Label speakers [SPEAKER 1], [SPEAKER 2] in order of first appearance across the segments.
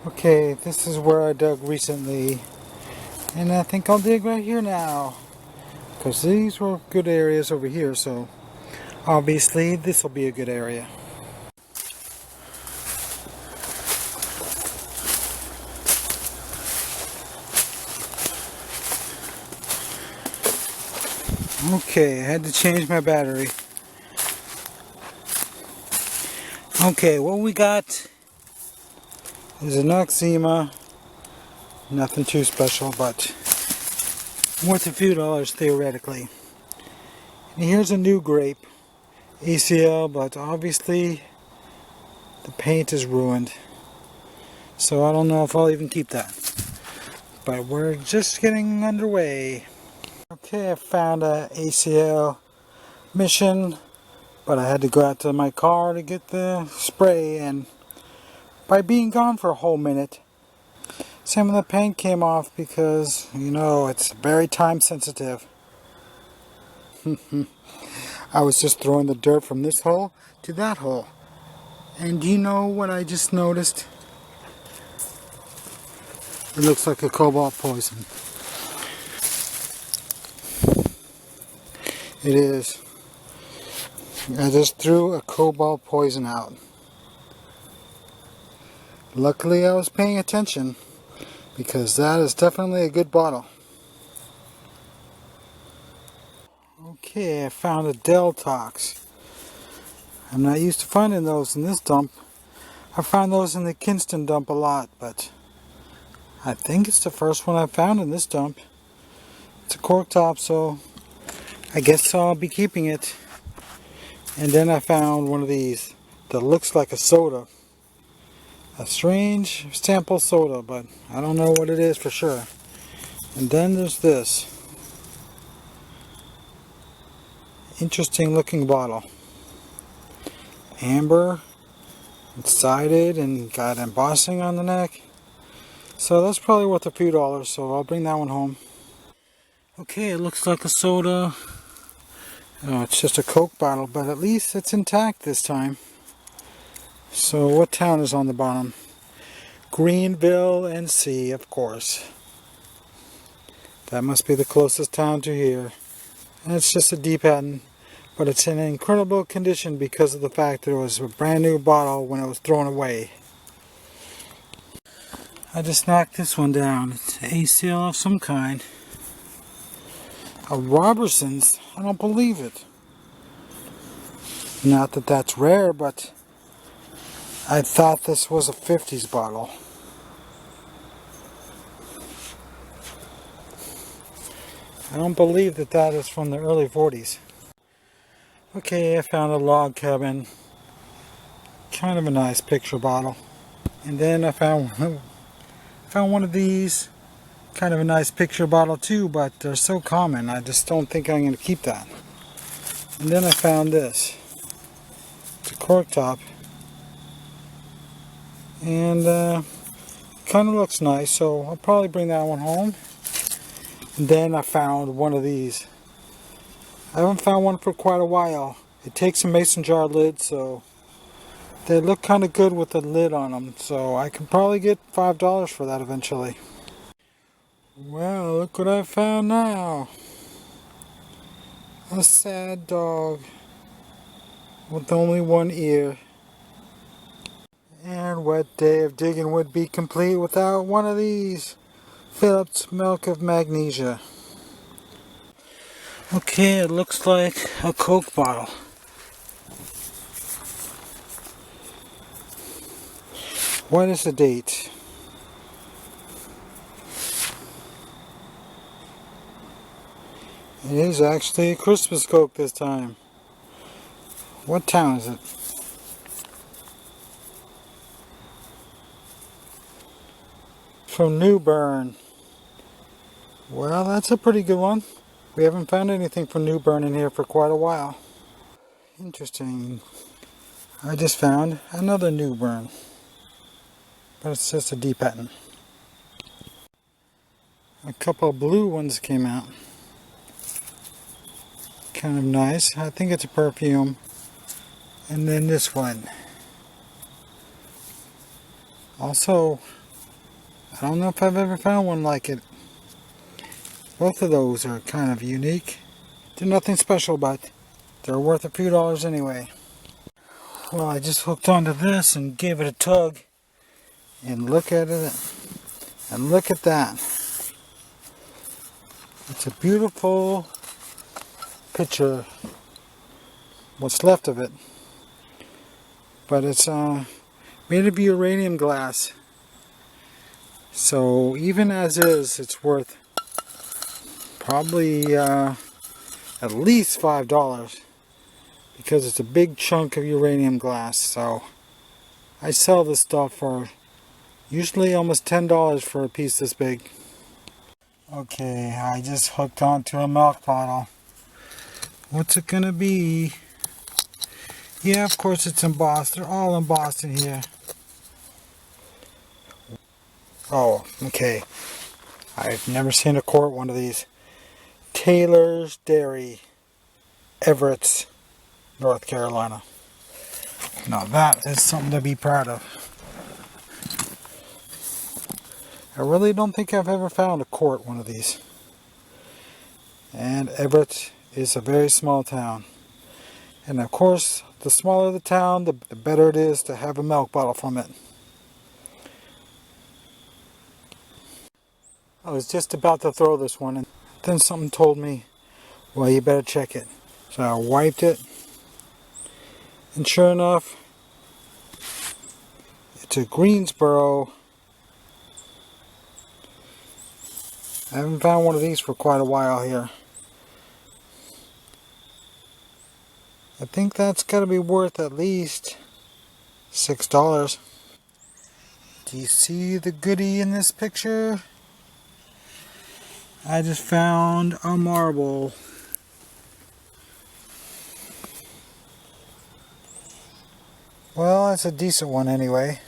[SPEAKER 1] Okay, this is where I dug recently, and I think I'll dig right here now, because these were good areas over here, so obviously this will be a good area. Okay, I had to change my battery. Okay, what we got is an Noxema. Nothing too special, but worth a few dollars theoretically. And here's a new grape, ACL, but obviously the paint is ruined. So I don't know if I'll even keep that. But we're just getting underway. Okay, I found a ACL mission, but I had to go out to my car to get the spray, and by being gone for a whole minute, some of the paint came off because, you know, it's very time sensitive. I was just throwing the dirt from this hole to that hole. And do you know what I just noticed? It looks like a cobalt poison. It is. I just threw a cobalt poison out. Luckily I was paying attention, because that is definitely a good bottle. Okay, I found a Deltox. I'm not used to finding those in this dump. I found those in the Kinston dump a lot, but I think it's the first one I found in this dump. It's a cork top, so I guess I'll be keeping it. And then I found one of these that looks like a soda. A strange sample soda, but I don't know what it is for sure. And then there's this interesting looking bottle. Amber, it's sided and got embossing on the neck. So that's probably worth a few dollars, so I'll bring that one home. Okay, it looks like a soda. Oh, it's just a Coke bottle, but at least it's intact this time. So what town is on the bottom? Greenville, NC, of course. That must be the closest town to here. And it's just a D patent, but it's in incredible condition because of the fact that it was a brand new bottle when it was thrown away. I just knocked this one down. It's ACL of some kind. A Robertson's? I don't believe it. Not that that's rare, but I thought this was a 50s bottle. I don't believe that that is from the early 40s. Okay, I found a log cabin. Kind of a nice picture bottle. And then I found one of these. Kind of a nice picture bottle too, but they're so common, I just don't think I'm going to keep that. And then I found this. It's a cork top. And kind of looks nice, so I'll probably bring that one home. And then I found one of these. I haven't found one for quite a while. It takes a mason jar lid, so they look kind of good with the lid on them. So I can probably get $5 for that eventually. Well, look what I found now. A sad dog with only one ear. And what day of digging would be complete without one of these? Phillips milk of magnesia. Okay, it looks like a Coke bottle. What is the date? It is actually a Christmas Coke this time. What town is it? From New Bern. Well, that's a pretty good one. We haven't found anything from New Bern in here for quite a while. Interesting. I just found another New Bern. But it's just a D patent. A couple of blue ones came out. Kind of nice. I think it's a perfume. And then this one. Also I don't know if I've ever found one like it. Both of those are kind of unique. They're nothing special, but they're worth a few dollars anyway. Well, I just hooked onto this and gave it a tug. And look at it. And look at that. It's a beautiful picture. What's left of it. But it's made of uranium glass. So even as is, it's worth probably at least $5 because it's a big chunk of uranium glass. So I sell this stuff for usually almost $10 for a piece this big. Okay, I just hooked onto a milk bottle. What's it gonna be? Yeah, of course it's embossed. They're all embossed in here. Oh, okay. I've never seen a quart one of these. Taylor's Dairy, Everett, North Carolina. Now that is something to be proud of. I really don't think I've ever found a quart one of these. And Everett is a very small town. And of course, the smaller the town, the better it is to have a milk bottle from it. I was just about to throw this one, and then something told me, well, you better check it. So I wiped it, and sure enough, it's a Greensboro. I haven't found one of these for quite a while here. I think that's got to be worth at least $6. Do you see the goodie in this picture? I just found a marble. Well, it's a decent one anyway.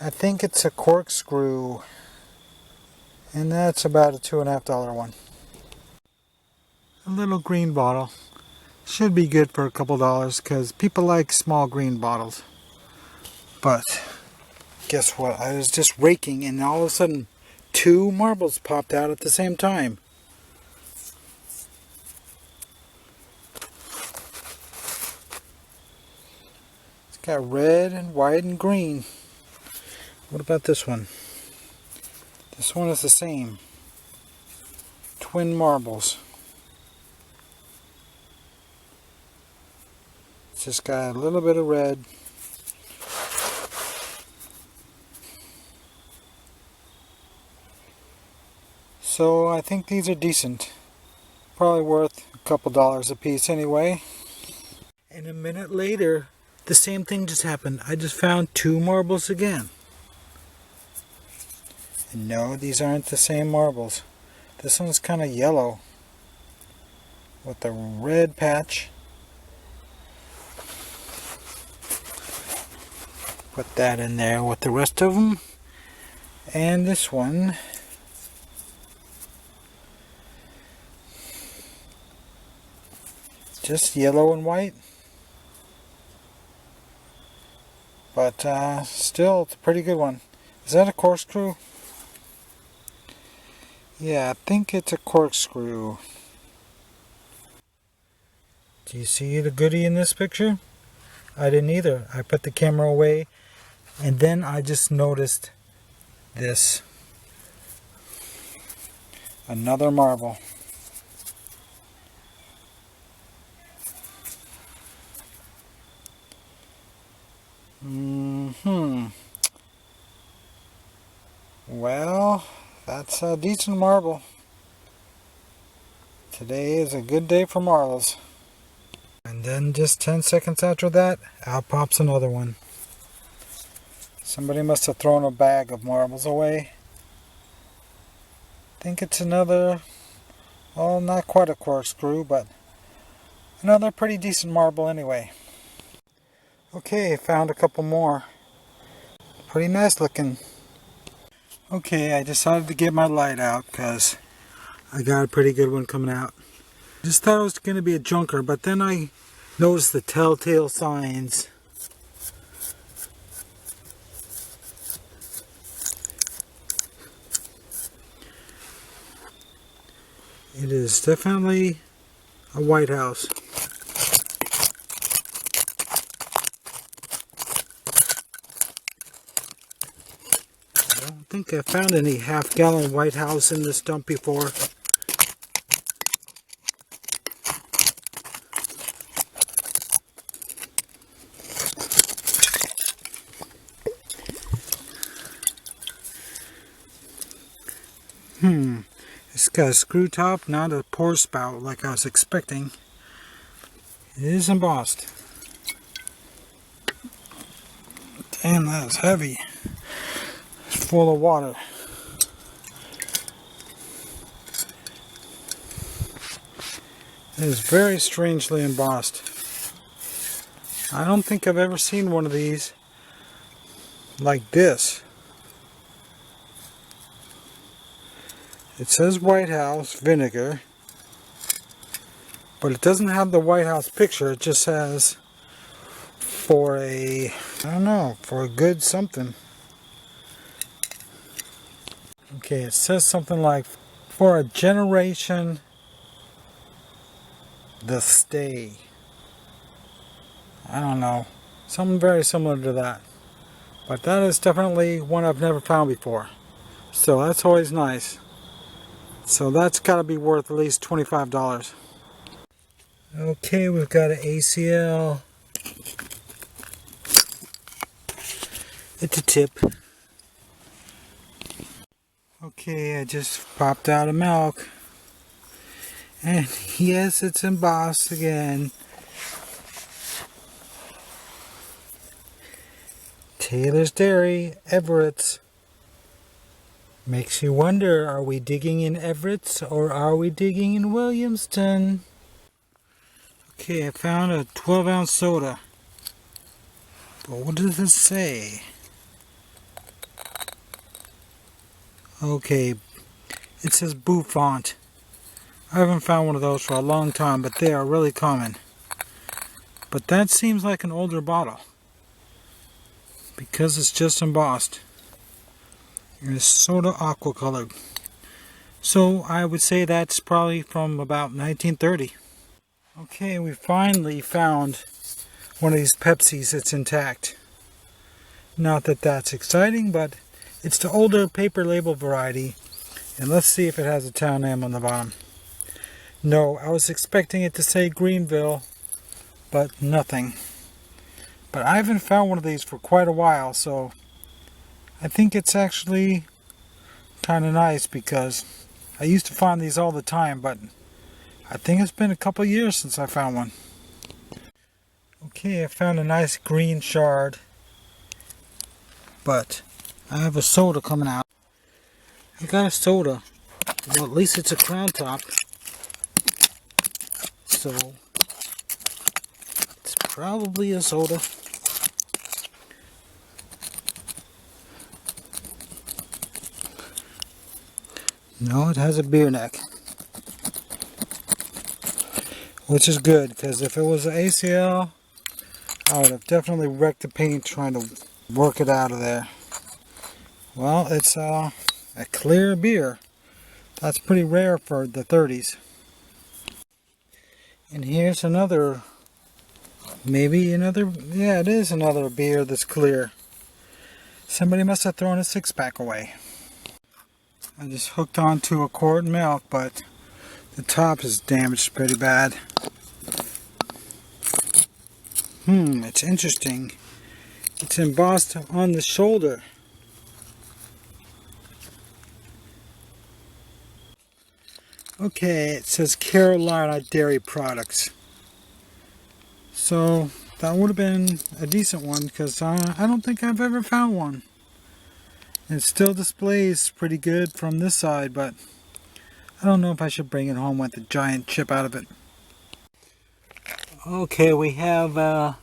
[SPEAKER 1] I think it's a corkscrew. And that's about a $2.50 one. A little green bottle. Should be good for a couple dollars because people like small green bottles. But guess what? I was just raking and all of a sudden 2 marbles popped out at the same time. It's got red and white and green. What about this one? This one is the same. Twin marbles. It's just got a little bit of red. So I think these are decent. Probably worth a couple dollars a piece anyway. And a minute later, the same thing just happened. I just found 2 marbles again. And no, these aren't the same marbles. This one's kind of yellow with a red patch. Put that in there with the rest of them. And this one, just yellow and white. But still, it's a pretty good one. Is that a corkscrew? Yeah, I think it's a corkscrew. Do you see the goodie in this picture? I didn't either. I put the camera away and then I just noticed this. Another marble. Well, that's a decent marble. Today is a good day for marbles. And then just 10 seconds after that, out pops another one. Somebody must have thrown a bag of marbles away. I think it's another, well, not quite a corkscrew, but another pretty decent marble anyway. Okay, found a couple more. Pretty nice looking. Okay, I decided to get my light out because I got a pretty good one coming out. Just thought it was going to be a junker, but then I noticed the telltale signs. It is definitely a White House. I don't think I found any half-gallon White House in this dump before. It's got a screw top, not a pour spout like I was expecting. It is embossed. Damn, that is heavy. It's full of water. It is very strangely embossed. I don't think I've ever seen one of these like this. It says White House vinegar, but it doesn't have the White House picture. It just says for a, I don't know, for a good something. Okay, it says something like for a generation the stay. I don't know, something very similar to that. But that is definitely one I've never found before. So that's always nice. So that's got to be worth at least $25. Okay, we've got an ACL. It's a tip. Okay, I just popped out of milk. And yes, it's embossed again. Taylor's Dairy, Everett's. Makes you wonder, are we digging in Everett's or are we digging in Williamston? Okay, I found a 12-ounce soda. But what does it say? Okay, it says Bouffant. I haven't found one of those for a long time, but they are really common. But that seems like an older bottle, because it's just embossed. It's soda aqua colored. So I would say that's probably from about 1930. Okay, we finally found one of these Pepsis that's intact. Not that that's exciting, but it's the older paper label variety. And let's see if it has a town name on the bottom. No, I was expecting it to say Greenville, but nothing. But I haven't found one of these for quite a while, so I think it's actually kind of nice, because I used to find these all the time, but I think it's been a couple years since I found one. Okay, I found a nice green shard, but I have a soda coming out. I got a soda. Well, at least it's a Crown Top. So it's probably a soda. No, it has a beer neck, which is good, because if it was an ACL, I would have definitely wrecked the paint trying to work it out of there. Well, it's a clear beer. That's pretty rare for the 30s. And here's another, yeah, it is another beer that's clear. Somebody must have thrown a 6-pack away. I just hooked onto a quart of milk, but the top is damaged pretty bad. It's interesting. It's embossed on the shoulder. Okay, it says Carolina Dairy Products. So that would have been a decent one, because I don't think I've ever found one. It still displays pretty good from this side, but I don't know if I should bring it home with a giant chip out of it. Okay, we have a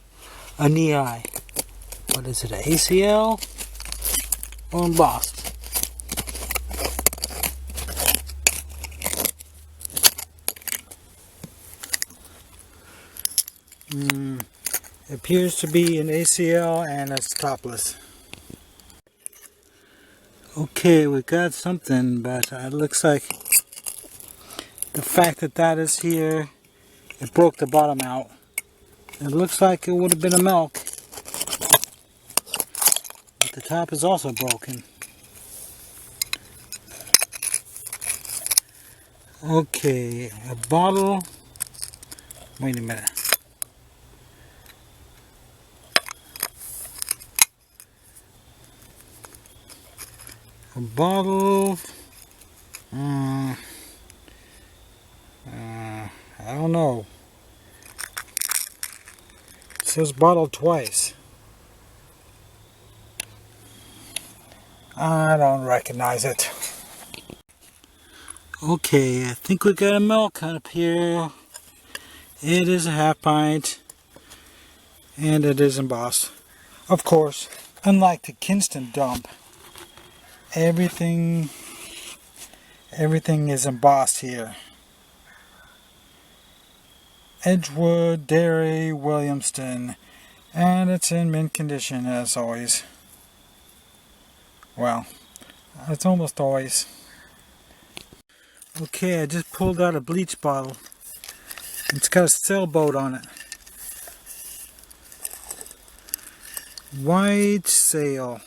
[SPEAKER 1] knee-eye. What is it, an ACL or embossed? It appears to be an ACL and it's topless. Okay, we got something, but it looks like the fact that that is here, it broke the bottom out. It looks like it would have been a milk, but the top is also broken. Okay, a bottle. Wait a minute. A bottle. I don't know. It says bottle twice. I don't recognize it. Okay, I think we got a milk up here. It is a half pint. And it is embossed. Of course, unlike the Kinston dump, everything is embossed here. Edgewood, Dairy, Williamston, and it's in mint condition as always. Well, it's almost always. Okay, I just pulled out a bleach bottle. It's got a sailboat on it. White sail.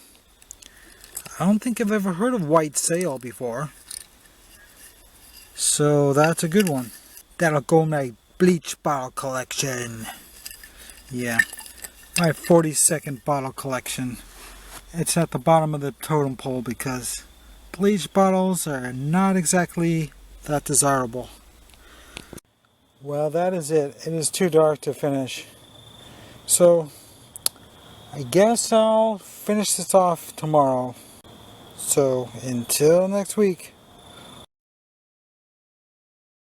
[SPEAKER 1] I don't think I've ever heard of white sail before. So that's a good one. That'll go in my bleach bottle collection. Yeah, my 42nd bottle collection. It's at the bottom of the totem pole because bleach bottles are not exactly that desirable. Well, that is it. It is too dark to finish. So, I guess I'll finish this off tomorrow. So, until next week.